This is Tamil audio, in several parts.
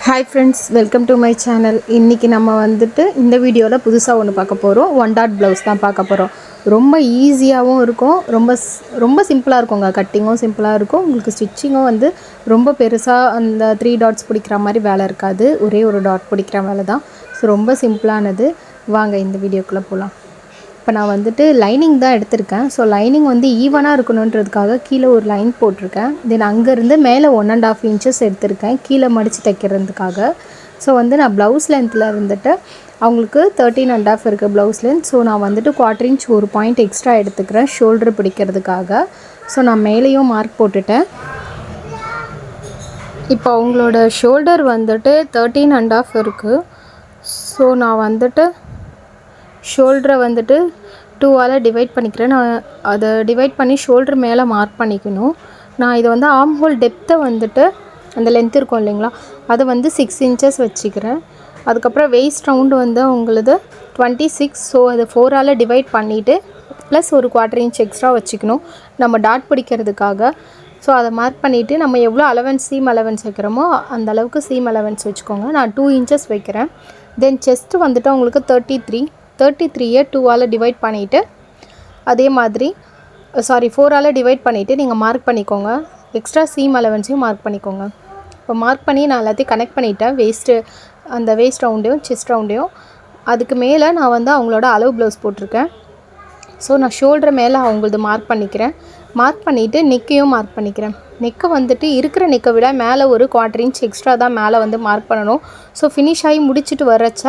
Hi friends, welcome to my channel. இன்னைக்கு நம்ம வந்துட்டு இந்த வீடியோல புதுசா ஒன்னு பார்க்க போறோம். ஒன் டாட் ப்ளவுஸ் தான் பார்க்க போறோம். ரொம்ப ஈஸியாவும் இருக்கும். ரொம்ப சிம்பிளா இருக்குங்க. கட்டிங்கும் சிம்பிளா இருக்கும். உங்களுக்கு ஸ்டிச்சிங்கும் வந்து ரொம்ப பெருசா அந்த 3 டாட்ஸ் பிடிக்கிற மாதிரி வேலை இருக்காது. ஒரே ஒரு டாட் பிடிக்கிற வேலை தான். சோ ரொம்ப சிம்பிளானது. வாங்க இந்த வீடியோக்குள்ள போலாம். இப்போ நான் வந்துட்டு லைனிங் தான் எடுத்திருக்கேன். ஸோ லைனிங் வந்து ஈவனாக இருக்கணுன்றதுக்காக கீழே ஒரு லைன் போட்டிருக்கேன். தென் அங்கேருந்து மேலே 1.5 இன்ச்சஸ் எடுத்திருக்கேன் கீழே மடித்து தைக்கிறதுக்காக. ஸோ வந்து நான் ப்ளவுஸ் லென்த்தில் இருந்துட்டு அவங்களுக்கு 13.5 இருக்குது ப்ளவுஸ் லென்த். ஸோ நான் வந்துட்டு 1/4 இன்ச் ஒரு பாயிண்ட் எக்ஸ்ட்ரா எடுத்துக்கிறேன் ஷோல்டர் பிடிக்கிறதுக்காக. ஸோ நான் மேலேயும் மார்க் போட்டுட்டேன். இப்போ அவங்களோட ஷோல்டர் வந்துட்டு 13.5 இருக்குது. ஸோ நான் வந்துட்டு ஷோல்டரை வந்துட்டு 2ஆல் டிவைட் பண்ணிக்கிறேன். நான் அதை டிவைட் பண்ணி ஷோல்டர் மேலே மார்க் பண்ணிக்கணும். நான் இதை வந்து ஆர்ம் ஹோல் டெப்த்தை வந்துட்டு அந்த லென்த் இருக்கும் இல்லைங்களா, அதை வந்து 6 இன்ச்சஸ் வச்சுக்கிறேன். அதுக்கப்புறம் வெயிஸ்ட் ரவுண்டு வந்து உங்களது 26. ஸோ அதை 4ஆல் டிவைட் பண்ணிவிட்டு ப்ளஸ் ஒரு 1/4 இன்ச் எக்ஸ்ட்ரா வச்சுக்கணும் நம்ம டாட் பிடிக்கிறதுக்காக. ஸோ அதை மார்க் பண்ணிவிட்டு நம்ம எவ்வளோ அலவன்ஸ் சீம் அலவன்ஸ் வைக்கிறோமோ அந்த அளவுக்கு சீம் அலவன்ஸ் வச்சுக்கோங்க. நான் 2 இன்ச்சஸ் வைக்கிறேன். தென் செஸ்ட்டு வந்துட்டு உங்களுக்கு 33யை 2ஆல் டிவைட் பண்ணிவிட்டு அதே மாதிரி 4ஆல் டிவைட் பண்ணிவிட்டு நீங்கள் மார்க் பண்ணிக்கோங்க. எக்ஸ்ட்ரா சீம் அலவன்ஸையும் மார்க் பண்ணிக்கோங்க. இப்போ மார்க் பண்ணி நான் எல்லாத்தையும் கனெக்ட் பண்ணிவிட்டேன். அந்த வேஸ்ட் ரவுண்டையும் செஸ்ட் ரவுண்டையும். அதுக்கு மேலே நான் வந்து அவங்களோட அளவு ப்ளவுஸ் போட்டிருக்கேன். ஸோ நான் ஷோல்டர் மேலே அவங்களது மார்க் பண்ணிக்கிறேன். மார்க் பண்ணிவிட்டு நெக்கையும் மார்க் பண்ணிக்கிறேன். நெக்கை வந்துட்டு இருக்கிற நெக்கை விட மேலே ஒரு 1/4 இன்ச் எக்ஸ்ட்ரா தான் மேலே வந்து மார்க் பண்ணணும். ஸோ ஃபினிஷ் ஆகி முடிச்சுட்டு வரச்ச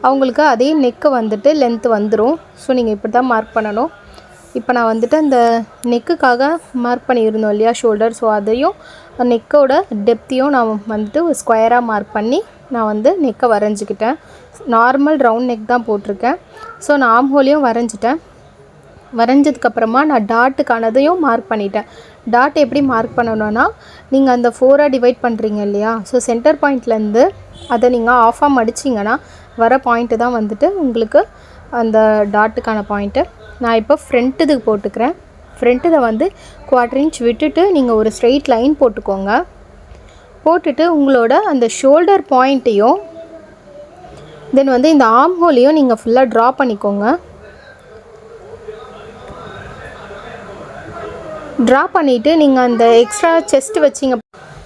அவங்களுக்கு அதே நெக்கை வந்துட்டு லென்த்து வந்துடும். ஸோ நீங்கள் இப்படி தான் மார்க் பண்ணணும். இப்போ நான் வந்துட்டு அந்த நெக்குக்காக மார்க் பண்ணியிருந்தோம் இல்லையா ஷோல்டர், ஸோ அதையும் நெக்கோட டெப்த்தையும் நான் வந்துட்டு ஒரு ஸ்கொயராக மார்க் பண்ணி நான் வந்து நெக்கை வரைஞ்சிக்கிட்டேன். நார்மல் ரவுண்ட் நெக் தான் போட்டிருக்கேன். ஸோ நான் ஆர்ம் ஹோலையும் வரைஞ்சதுக்கப்புறமா நான் டாட்டுக்கானதையும் மார்க் பண்ணிட்டேன். டாட் எப்படி மார்க் பண்ணணும்னா, நீங்கள் அந்த 4ஆக டிவைட் பண்ணுறீங்க இல்லையா, ஸோ சென்டர் பாயிண்ட்லேருந்து அதை நீங்கள் ஆஃபாக மடிச்சிங்கன்னா வர பாயிண்ட்டு தான் வந்துட்டு உங்களுக்கு அந்த டாட்டுக்கான பாயிண்ட்டு. நான் இப்போ ஃப்ரண்ட்டுதுக்கு போட்டுக்கிறேன். ஃப்ரண்ட்டு வந்து 1/4 இன்ச் விட்டுட்டு நீங்கள் ஒரு ஸ்ட்ரெயிட் லைன் போட்டுக்கோங்க. போட்டுட்டு உங்களோட அந்த ஷோல்டர் பாயிண்ட்டையும் தென் வந்து இந்த ஆர்ம் ஹோலையும் நீங்கள் ஃபுல்லாக ட்ரா பண்ணிக்கோங்க. ட்ரா பண்ணிவிட்டு நீங்கள் அந்த எக்ஸ்ட்ரா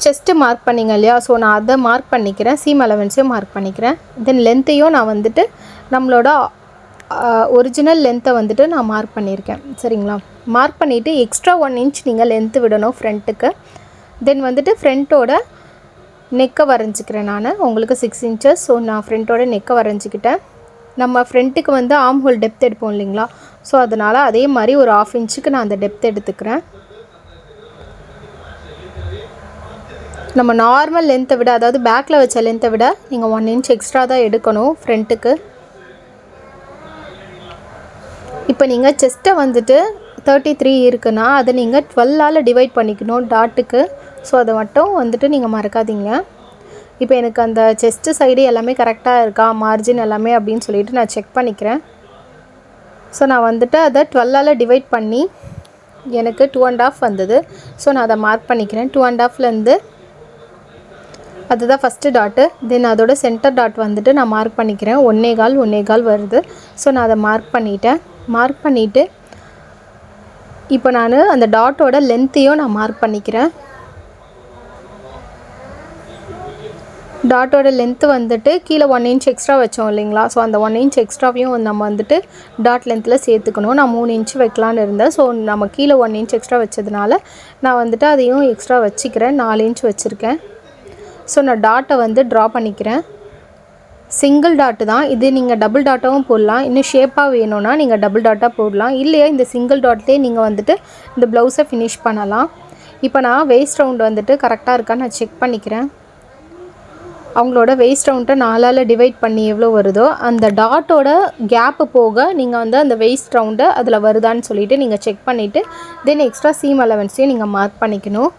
செஸ்ட்டு மார்க் பண்ணிங்க இல்லையா, ஸோ நான் அதை மார்க் பண்ணிக்கிறேன். சீம் அலவன்ஸையும் மார்க் பண்ணிக்கிறேன். தென் லென்த்தையும் நான் வந்துட்டு நம்மளோட ஒரிஜினல் லென்த்தை வந்துட்டு நான் மார்க் பண்ணியிருக்கேன். சரிங்களா, மார்க் பண்ணிவிட்டு எக்ஸ்ட்ரா 1 இன்ச் நீங்கள் லென்த்து விடணும் ஃப்ரண்ட்டுக்கு. தென் வந்துட்டு ஃப்ரண்ட்டோட நெக்கை வரைஞ்சிக்கிறேன் நான். உங்களுக்கு 6 இன்ச்சஸ். ஸோ நான் ஃப்ரண்ட்டோட நெக்கை வரைஞ்சிக்கிட்டேன். நம்ம ஃப்ரண்ட்டுக்கு வந்து ஆர்ம் ஹோல் டெப்த் எடுப்போம் இல்லைங்களா, ஸோ அதனால் அதே மாதிரி ஒரு 1/2 இன்ச்சுக்கு நான் அந்த டெப்த் எடுத்துக்கிறேன். நம்ம நார்மல் லென்த்தை விட, அதாவது பேக்கில் வச்ச லென்த்தை விட நீங்கள் 1 இன்ச் எக்ஸ்ட்ரா தான் எடுக்கணும் ஃப்ரண்ட்டுக்கு. இப்போ நீங்கள் செஸ்ட்டை வந்துட்டு 33 இருக்குன்னா அதை நீங்கள் 12ஆல் டிவைட் பண்ணிக்கணும் டாட்டுக்கு. ஸோ அதை மட்டும் வந்துட்டு நீங்கள் மறக்காதீங்க. இப்போ எனக்கு அந்த செஸ்ட்டு சைடு எல்லாமே கரெக்டாக இருக்கா, மார்ஜின் எல்லாமே அப்படின்னு சொல்லிட்டு நான் செக் பண்ணிக்கிறேன். ஸோ நான் வந்துட்டு அதை 12ஆல் டிவைட் பண்ணி எனக்கு 2.5 வந்தது. ஸோ நான் அதை மார்க் பண்ணிக்கிறேன். 2.5லேருந்து அதுதான் ஃபஸ்ட்டு டாட்டு. தென் அதோட சென்டர் டாட் வந்துட்டு நான் மார்க் பண்ணிக்கிறேன். 1.25 வருது. ஸோ நான் அதை மார்க் பண்ணிவிட்டு இப்போ நான் அந்த டாட்டோட லென்த்தையும் நான் மார்க் பண்ணிக்கிறேன். டாட்டோட லென்த்து வந்துட்டு கீழே 1 இன்ச் எக்ஸ்ட்ரா வச்சோம் இல்லைங்களா, ஸோ அந்த 1 இன்ச் எக்ஸ்ட்ராவையும் நம்ம வந்துட்டு டாட் லென்த்தில் சேர்த்துக்கணும். நான் 3 இன்ச் வைக்கலான்னு இருந்தேன். ஸோ நம்ம கீழே 1 இன்ச் எக்ஸ்ட்ரா வச்சதுனால நான் வந்துட்டு அதையும் எக்ஸ்ட்ரா வச்சுக்கிறேன். 4 இன்ச் வச்சுருக்கேன். ஸோ நான் டாட்டை வந்து ட்ரா பண்ணிக்கிறேன். சிங்கிள் டாட்டு தான் இது. நீங்கள் டபுள் டாட்டாகவும் போடலாம். இன்னும் ஷேப்பாக வேணும்னா நீங்கள் டபுள் டாட்டாக போடலாம். இல்லையா இந்த சிங்கிள் டாட்லேயே நீங்கள் வந்துட்டு இந்த ப்ளவுஸை ஃபினிஷ் பண்ணலாம். இப்போ நான் வேஸ்ட் ரவுண்டு வந்துட்டு கரெக்டாக இருக்கான்னு நான் செக் பண்ணிக்கிறேன். அவங்களோட வேஸ்ட் ரவுண்டை 4ஆல் டிவைட் பண்ணி எவ்வளோ வருதோ அந்த டாட்டோட கேப்பு போக நீங்கள் வந்து அந்த வேஸ்ட் ரவுண்டை அதில் வருதான்னு சொல்லிவிட்டு நீங்கள் செக் பண்ணிவிட்டு தென் எக்ஸ்ட்ரா சீம் அலவன்ஸையும் நீங்கள் மார்க் பண்ணிக்கணும்.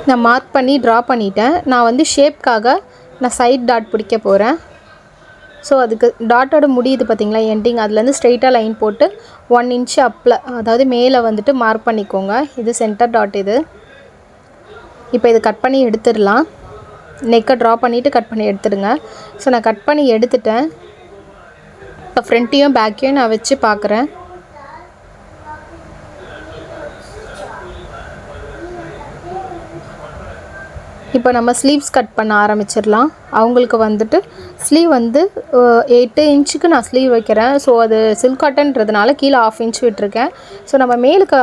நான் மார்க் பண்ணி ட்ரா பண்ணிட்டேன். நான் வந்து ஷேப்காக நான் சைட் டாட் பிடிக்க போகிறேன். ஸோ அதுக்கு டாட்டோட முடியுது பார்த்திங்களா எண்டிங், அதுலேருந்து ஸ்ட்ரெயிட்டாக லைன் போட்டு 1 இன்ச் அப்பில், அதாவது மேலே வந்துட்டு மார்க் பண்ணிக்கோங்க. இது சென்டர் டாட். இது இப்போ இது கட் பண்ணி எடுத்துடலாம். நெக்கை ட்ரா பண்ணிவிட்டு கட் பண்ணி எடுத்துடுங்க. ஸோ நான் கட் பண்ணி எடுத்துட்டேன். இப்போ ஃப்ரண்ட்டையும் பேக்கையும் நான் வச்சு பார்க்குறேன். இப்போ நம்ம ஸ்லீவ்ஸ் கட் பண்ண ஆரம்பிச்சிடலாம். அவங்களுக்கு வந்துட்டு ஸ்லீவ் வந்து 8 இன்ச்சுக்கு நான் ஸ்லீவ் வைக்கிறேன். ஸோ அது சில்க் காட்டன்றதுனால கீழே 1/2 இன்ச் விட்டுருக்கேன். ஸோ நம்ம மேலுக்கு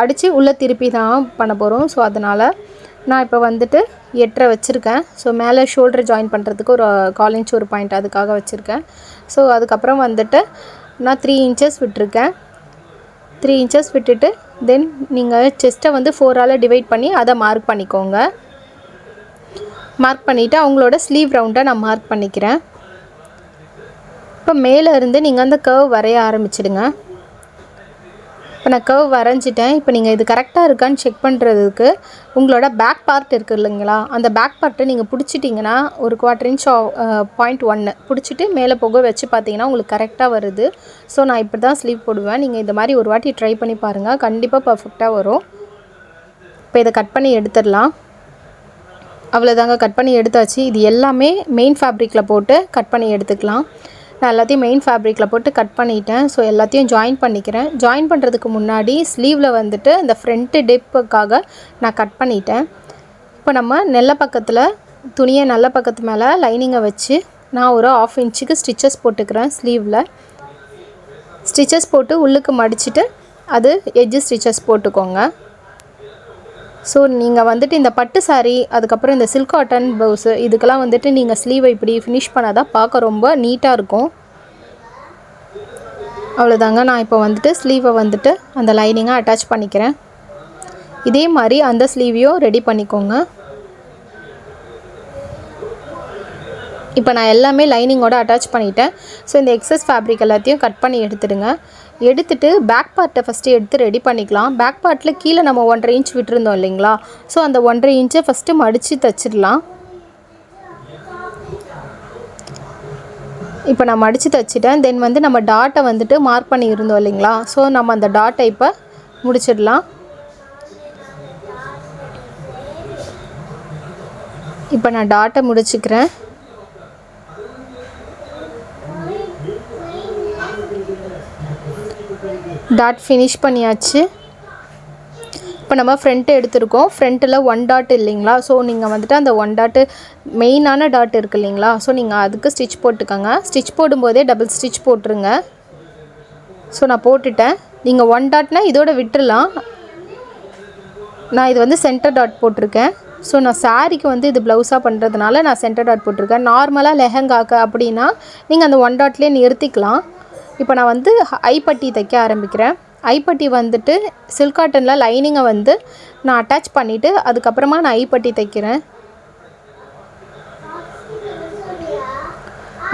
அடித்து உள்ளே திருப்பி தான் பண்ண போகிறோம். ஸோ அதனால் நான் இப்போ வந்துட்டு 8.5 வச்சுருக்கேன். ஸோ மேலே ஷோல்டர் ஜாயின் பண்ணுறதுக்கு ஒரு 1/4 இன்ச் ஒரு பாயிண்ட் அதுக்காக வச்சுருக்கேன். ஸோ அதுக்கப்புறம் வந்துட்டு நான் 3 இன்ச்சஸ் விட்டுருக்கேன். 3 இன்ச்சஸ் விட்டுட்டு தென் நீங்கள் செஸ்ட்டை வந்து 4ஆல் டிவைட் பண்ணி அதை மார்க் பண்ணிக்கோங்க. மார்க் பண்ணிவிட்டு அவங்களோட ஸ்லீவ் ரவுண்டை நான் மார்க் பண்ணிக்கிறேன். இப்போ மேலே இருந்து நீங்கள் அந்த கர்வ் வரைய ஆரம்பிச்சிடுங்க. இப்போ நான் கர்வ் வரைஞ்சிட்டேன். இப்போ நீங்கள் இது கரெக்டாக இருக்கான்னு செக் பண்ணுறதுக்கு உங்களோட பேக் பார்ட் இருக்குது இல்லைங்களா, அந்த பேக் பார்ட்டை நீங்கள் பிடிச்சிட்டிங்கன்னா ஒரு 1/4 இன்ச் 0.1 பிடிச்சிட்டு மேலே போக வச்சு பார்த்தீங்கன்னா உங்களுக்கு கரெக்டாக வருது. ஸோ நான் இப்படி தான் ஸ்லீவ் போடுவேன். நீங்கள் இந்த மாதிரி ஒரு வாட்டி ட்ரை பண்ணி பாருங்கள், கண்டிப்பாக பர்ஃபெக்டாக வரும். இப்போ இதை கட் பண்ணி எடுத்துடலாம். அவ்வளோதாங்க, கட் பண்ணி எடுத்தாச்சு. இது எல்லாமே மெயின் ஃபேப்ரிக்கில் போட்டு கட் பண்ணி எடுத்துக்கலாம். நான் எல்லாத்தையும் மெயின் ஃபேப்ரிக்கில் போட்டு கட் பண்ணிட்டேன். ஸோ எல்லாத்தையும் ஜாயின் பண்ணிக்கிறேன். ஜாயின் பண்ணுறதுக்கு முன்னாடி ஸ்லீவில் வந்துட்டு இந்த ஃப்ரண்ட்டு டிப்புக்காக நான் கட் பண்ணிட்டேன். இப்போ நம்ம நெல்லை பக்கத்தில் துணியை நல்ல பக்கத்து மேலே லைனிங்கை வச்சு நான் ஒரு 1/2 இன்ச்சுக்கு ஸ்டிச்சஸ் போட்டுக்கிறேன். ஸ்லீவில் ஸ்டிச்சஸ் போட்டு உள்ளுக்கு மடிச்சுட்டு அது எட்ஜு ஸ்டிச்சஸ் போட்டுக்கோங்க. ஸோ நீங்கள் வந்துட்டு இந்த பட்டு சாரீ அதுக்கப்புறம் இந்த சில்க் காட்டன் ப்ளவுஸு இதுக்கெல்லாம் வந்துட்டு நீங்கள் ஸ்லீவை இப்படி ஃபினிஷ் பண்ணால் தான் பார்க்க ரொம்ப நீட்டாக இருக்கும். அவ்வளோதாங்க. நான் இப்போ வந்துட்டு ஸ்லீவை வந்துட்டு அந்த லைனிங்கை அட்டாச் பண்ணிக்கிறேன். இதே மாதிரி அந்த ஸ்லீவையும் ரெடி பண்ணிக்கோங்க. இப்போ நான் எல்லாமே லைனிங்கோடு அட்டாச் பண்ணிட்டேன். ஸோ இந்த எக்ஸஸ் ஃபேப்ரிக் எல்லாத்தையும் கட் பண்ணி எடுத்துட்டு பேக் பார்ட்டை ஃபஸ்ட்டு எடுத்து ரெடி பண்ணிக்கலாம். பேக் பார்ட்டில் கீழே நம்ம 1.5 இன்ச் விட்டுருந்தோம் இல்லைங்களா, ஸோ அந்த 1.5 இன்ச்சை ஃபஸ்ட்டு மடித்து தைச்சிடலாம். இப்போ நான் மடித்து தைச்சிட்டேன். தென் வந்து நம்ம டாட்டை வந்துட்டு மார்க் பண்ணி இருந்தோம் இல்லைங்களா, ஸோ நம்ம அந்த டாட்டை இப்போ முடிச்சிடலாம். இப்போ நான் டாட்டை முடிச்சுக்கிறேன். டாட் ஃபினிஷ் பண்ணியாச்சு. இப்போ நம்ம ஃப்ரண்ட்டு எடுத்துருக்கோம். ஃப்ரண்ட்டில் 1 டாட் இல்லைங்களா, ஸோ நீங்கள் வந்துட்டு அந்த 1 டாட்டு மெயினான டாட் இருக்குது இல்லைங்களா, ஸோ நீங்கள் அதுக்கு ஸ்டிச் போட்டுக்கோங்க. ஸ்டிச் போடும்போதே டபுள் ஸ்டிச் போட்டுருங்க. ஸோ நான் போட்டுட்டேன். நீங்கள் 1 டாட்னால் இதோட விட்டுடலாம். நான் இது வந்து சென்டர் டாட் போட்டிருக்கேன். ஸோ நான் சாரீக்கு வந்து இது ப்ளவுஸாக பண்ணுறதுனால நான் சென்டர் டாட் போட்டிருக்கேன். நார்மலாக லெஹங்காக்கு அப்படின்னா நீங்கள் அந்த 1 டாட்லேயே நிறுத்திக்கலாம். இப்போ நான் வந்து ஐப்பட்டி தைக்க ஆரம்பிக்கிறேன். ஐப்பட்டி வந்துட்டு சில்க் காட்டனில் லைனிங்கை வந்து நான் அட்டாச் பண்ணிவிட்டு அதுக்கப்புறமா நான் ஐப்பட்டி தைக்கிறேன்.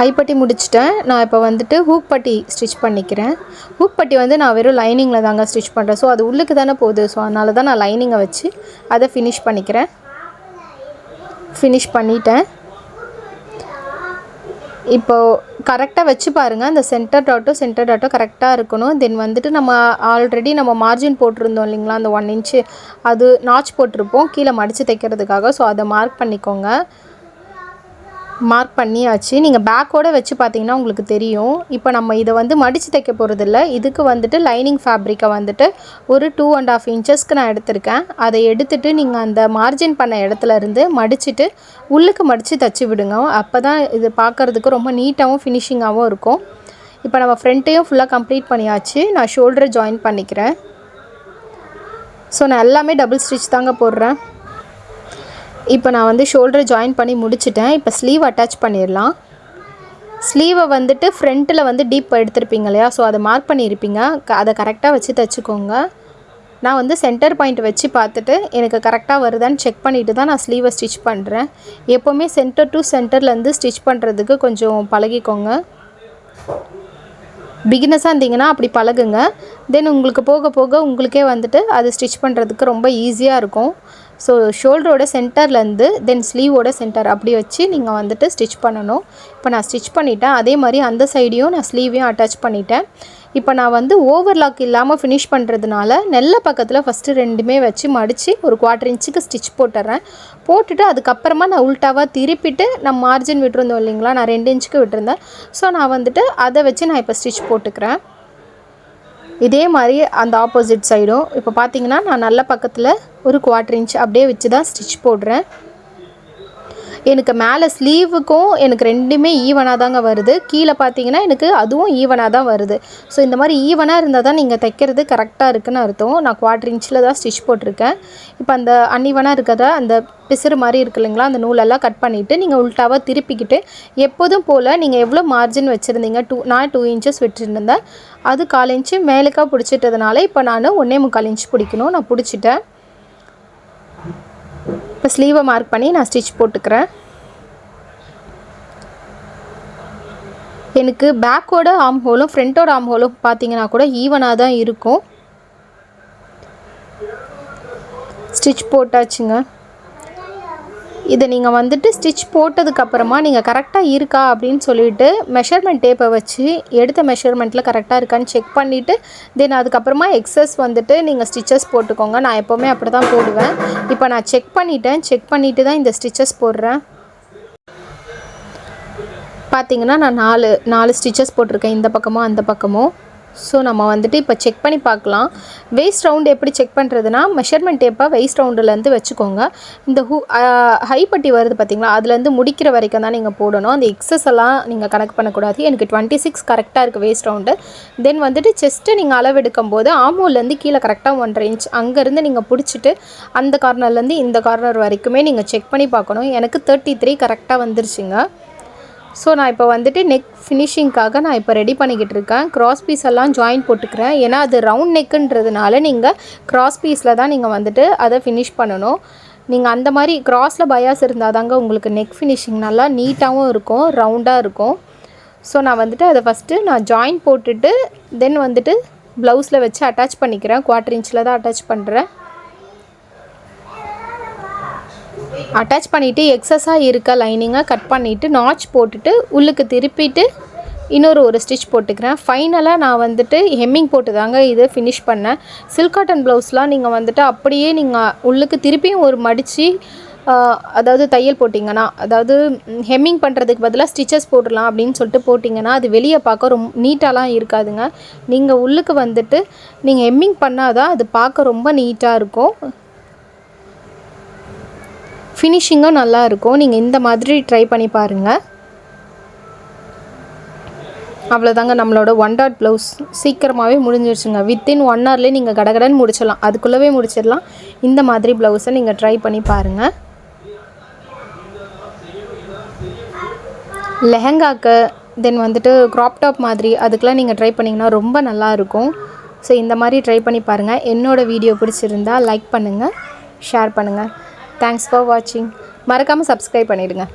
ஐப்பட்டி முடிச்சிட்டேன். நான் இப்போ வந்துட்டு ஹூக் பட்டி ஸ்டிச் பண்ணிக்கிறேன். ஹூக் பட்டி வந்து நான் வெறும் லைனிங்கில் தாங்க ஸ்டிச் பண்ணுறேன். ஸோ அது உள்ளுக்கு தானே போகுது, ஸோ அதனால தான் நான் லைனிங்கை வச்சு அதை ஃபினிஷ் பண்ணிக்கிறேன். ஃபினிஷ் பண்ணிட்டேன். இப்போது கரெக்டாக வச்சு பாருங்கள், அந்த சென்டர் டாட்டும் கரெக்டாக இருக்கணும். தென் வந்துட்டு நம்ம ஆல்ரெடி நம்ம மார்ஜின் போட்டிருந்தோம் இல்லைங்களா, அந்த 1 இன்ச்சு அது நாச் போட்டிருப்போம் கீழே மடித்து தைக்கிறதுக்காக. ஸோ அதை மார்க் பண்ணிக்கோங்க. மார்க் பண்ணியாச்சு. நீங்கள் பேக்கோடு வச்சு பார்த்தீங்கன்னா உங்களுக்கு தெரியும். இப்போ நம்ம இதை வந்து மடித்து தைக்க போகிறதில்ல. இதுக்கு வந்துட்டு லைனிங் ஃபேப்ரிக்கை வந்துட்டு ஒரு 2.5 இன்ச்சஸ்க்கு நான் எடுத்திருக்கேன். அதை எடுத்துகிட்டு நீங்கள் அந்த மார்ஜின் பண்ண இடத்துல இருந்து மடிச்சுட்டு உள்ளுக்கு மடித்து தைச்சி விடுங்க. அப்போ தான் இது பார்க்குறதுக்கு ரொம்ப நீட்டாகவும் ஃபினிஷிங்காகவும் இருக்கும். இப்போ நம்ம ஃப்ரண்ட்டையும் ஃபுல்லாக கம்ப்ளீட் பண்ணியாச்சு. நான் ஷோல்டரை ஜாயின் பண்ணிக்கிறேன். ஸோ நான் எல்லாமே டபுள் ஸ்டிச் தாங்க போடுறேன். இப்போ நான் வந்து ஷோல்டரை ஜாயின் பண்ணி முடிச்சிட்டேன். இப்போ ஸ்லீவ் அட்டாச் பண்ணிடலாம். ஸ்லீவை வந்துட்டு ஃப்ரண்ட்டில் வந்து டீப் எடுத்திருப்பீங்க இல்லையா, ஸோ அதை மார்க் பண்ணியிருப்பீங்க. அதை கரெக்டாக வச்சு தைச்சிக்கோங்க. நான் வந்து சென்டர் பாயிண்ட் வச்சு பார்த்துட்டு எனக்கு கரெக்டாக வருதான்னு செக் பண்ணிவிட்டு தான் நான் ஸ்லீவை ஸ்டிச் பண்ணுறேன். எப்போவுமே சென்டர் டு சென்டர்லேருந்து ஸ்டிச் பண்ணுறதுக்கு கொஞ்சம் பழகிக்கோங்க. பிகினஸாக இருந்தீங்கன்னா அப்படி பழகுங்க. தென் உங்களுக்கு போக போக உங்களுக்கே வந்துட்டு அது ஸ்டிச் பண்ணுறதுக்கு ரொம்ப ஈஸியாக இருக்கும். ஸோ ஷோல்டரோட சென்டர்லேருந்து தென் ஸ்லீவோட சென்டர் அப்படி வச்சு நீங்கள் வந்துட்டு ஸ்டிச் பண்ணணும். இப்போ நான் ஸ்டிச் பண்ணிட்டேன். அதே மாதிரி அந்த சைடையும் நான் ஸ்லீவையும் அட்டாச் பண்ணிட்டேன். இப்போ நான் வந்து ஓவர்லாக் இல்லாமல் ஃபினிஷ் பண்ணுறதுனால நெல்ல பக்கத்தில் ஃபஸ்ட்டு ரெண்டுமே வச்சு மடித்து ஒரு 1/4 இன்ச்சுக்கு ஸ்டிச் போட்டுறேன். போட்டுட்டு அதுக்கப்புறமா நான் உல்ட்டாவாக திருப்பிட்டு நான் மார்ஜின் விட்டுருந்தோம் இல்லைங்களா, நான் 2 இன்ச்சுக்கு விட்டுருந்தேன். ஸோ நான் வந்துட்டு அதை வச்சு நான் இப்போ ஸ்டிச் போட்டுக்கிறேன். இதே மாதிரி அந்த ஆப்போசிட் சைடும் இப்போ பார்த்தீங்கன்னா நான் நல்ல பக்கத்தில் ஒரு 1/4 இன்ச் அப்படியே வச்சு தான் ஸ்டிச் போடுறேன். எனக்கு மேலே ஸ்லீவுக்கும் எனக்கு ரெண்டுமே ஈவனாக தாங்க வருது. கீழே பார்த்தீங்கன்னா எனக்கு அதுவும் ஈவனாக தான் வருது. ஸோ இந்த மாதிரி ஈவனாக இருந்தால் தான் நீங்கள் தைக்கிறது கரெக்டாக இருக்குதுன்னு அர்த்தம். நான் 1/4 இன்ச்சில் தான் ஸ்டிச் போட்டிருக்கேன். இப்போ அந்த அன்ஈவனாக இருக்கிறத அந்த பிசுறு மாதிரி இருக்கு இல்லைங்களா, அந்த நூலெல்லாம் கட் பண்ணிவிட்டு நீங்கள் உல்ட்டாவாக திருப்பிக்கிட்டு எப்போதும் போல் நீங்கள் எவ்வளோ மார்ஜின் வச்சுருந்தீங்க, நான் 2 இன்ச்சஸ் விட்டுருந்தேன். அது 1/4 இன்ச்சு மேலுக்காக பிடிச்சிட்டதுனால இப்போ நான் 1.25 இன்ச் பிடிக்கணும். நான் பிடிச்சிட்டேன். இப்போ ஸ்லீவை மார்க் பண்ணி நான் ஸ்டிச் போட்டுக்கிறேன். எனக்கு பேக்கோட ஆர்ம் ஹோலும் ஃப்ரண்ட்டோட ஆர்ம் ஹோலும் பார்த்தீங்கன்னா கூட ஈவனாக தான் இருக்கும். ஸ்டிச் போட்டாச்சுங்க. இதை நீங்கள் வந்துட்டு ஸ்டிச் போட்டதுக்கப்புறமா நீங்கள் கரெக்டாக இருக்கா அப்படின்னு சொல்லிவிட்டு மெஷர்மெண்ட் டேப்பை வச்சு எடுத்த மெஷர்மெண்ட்டில் கரெக்டாக இருக்கான்னு செக் பண்ணிவிட்டு தென் அதுக்கப்புறமா எக்ஸஸ் வந்துட்டு நீங்கள் ஸ்டிச்சஸ் போட்டுக்கோங்க. நான் எப்போவுமே அப்படி தான் போடுவேன். இப்போ நான் செக் பண்ணிவிட்டு தான் இந்த ஸ்டிச்சஸ் போடுறேன். பார்த்தீங்கன்னா நான் 4 ஸ்டிச்சஸ் போட்டிருக்கேன், இந்த பக்கமும் அந்த பக்கமும். ஸோ நம்ம வந்துட்டு இப்போ செக் பண்ணி பார்க்கலாம். வேஸ்ட் ரவுண்டு எப்படி செக் பண்ணுறதுனா, மெஷர்மெண்ட் டேப்பை வேஸ்ட் ரவுண்டுலேருந்து வச்சுக்கோங்க. இந்த ஹை பட்டி வருது பார்த்திங்களா, அதுலேருந்து முடிக்கிற வரைக்கும் தான் நீங்கள் போடணும். அந்த எக்ஸஸ் எல்லாம் நீங்கள் கணக்கு பண்ணக்கூடாது. எனக்கு 26 கரெக்டாக இருக்குது வேஸ்ட் ரவுண்டு. தென் வந்துட்டு செஸ்ட்டு நீங்கள் அளவெடுக்கும் போது ஆமோலேருந்து கீழே கரெக்டாக 1.5 இன்ச் அங்கேருந்து நீங்கள் பிடிச்சிட்டு அந்த கார்னர்லேருந்து இந்த கார்னர் வரைக்குமே நீங்கள் செக் பண்ணி பார்க்கணும். எனக்கு 33 கரெக்டாக வந்துருச்சுங்க. ஸோ நான் இப்போ வந்துட்டு நெக் ஃபினிஷிங்காக நான் இப்போ ரெடி பண்ணிக்கிட்டு இருக்கேன். க்ராஸ் பீஸ் எல்லாம் ஜாயின் போட்டுக்கிறேன். ஏன்னா அது ரவுண்ட் நெக்குன்றதுனால நீங்கள் க்ராஸ் பீஸில் தான் நீங்கள் வந்துட்டு அதை ஃபினிஷ் பண்ணணும். நீங்கள் அந்த மாதிரி க்ராஸில் பயாஸ் இருந்தால் தாங்க உங்களுக்கு நெக் ஃபினிஷிங் நல்லா நீட்டாகவும் இருக்கும், ரவுண்டாக இருக்கும். ஸோ நான் வந்துட்டு அதை ஃபஸ்ட்டு நான் ஜாயின் போட்டுட்டு தென் வந்துட்டு ப்ளவுஸில் வச்சு அட்டாச் பண்ணிக்கிறேன். 1/4 இன்ச்சில் தான் அட்டாச் பண்ணுறேன். அட்டாச் பண்ணிவிட்டு எக்ஸஸாக இருக்க லைனிங்கை கட் பண்ணிவிட்டு நாச் போட்டுட்டு உள்ளுக்கு திருப்பிட்டு ஒரு ஸ்டிச் போட்டுக்கிறேன். ஃபைனலாக நான் வந்துட்டு ஹெம்மிங் போட்டு தாங்க இதை ஃபினிஷ் பண்ணேன். சில்க் காட்டன் ப்ளவுஸ்லாம் நீங்கள் வந்துட்டு அப்படியே நீங்கள் உள்ளுக்கு திருப்பியும் ஒரு மடித்து அதாவது தையல் போட்டிங்கன்னா, அதாவது ஹெம்மிங் பண்ணுறதுக்கு பதிலாக ஸ்டிச்சஸ் போடலாம் அப்படின்னு சொல்லிட்டு போட்டிங்கன்னா அது வெளியே பார்க்க ரொம்ப நீட்டாலாம் இருக்காதுங்க. நீங்கள் உள்ளுக்கு வந்துட்டு நீங்கள் ஹெம்மிங் பண்ணால் தான் அது பார்க்க ரொம்ப நீட்டாக இருக்கும், ஃபினிஷிங்கும் நல்லா இருக்கும். நீங்கள் இந்த மாதிரி ட்ரை பண்ணி பாருங்கள். அவ்வளோதாங்க நம்மளோட 1 டாட் ப்ளவுஸ் சீக்கிரமாகவே முடிஞ்சிருச்சுங்க. வித்தின் 1 ஹவர்லேயே நீங்கள் கடகடன்னு முடிச்சிடலாம், அதுக்குள்ளவே முடிச்சிடலாம். இந்த மாதிரி ப்ளவுஸை நீங்கள் ட்ரை பண்ணி பாருங்கள். லெஹங்காக்கு தென் வந்துட்டு க்ராப் டாப் மாதிரி அதுக்கெலாம் நீங்கள் ட்ரை பண்ணிங்கன்னா ரொம்ப நல்லாயிருக்கும். ஸோ இந்த மாதிரி ட்ரை பண்ணி பாருங்கள். என்னோடய வீடியோ பிடிச்சிருந்தால் லைக் பண்ணுங்கள், ஷேர் பண்ணுங்கள். தேங்க்ஸ் ஃபார் வாட்சிங். மறக்காமல் சப்ஸ்கிரைப் பண்ணிவிடுங்க.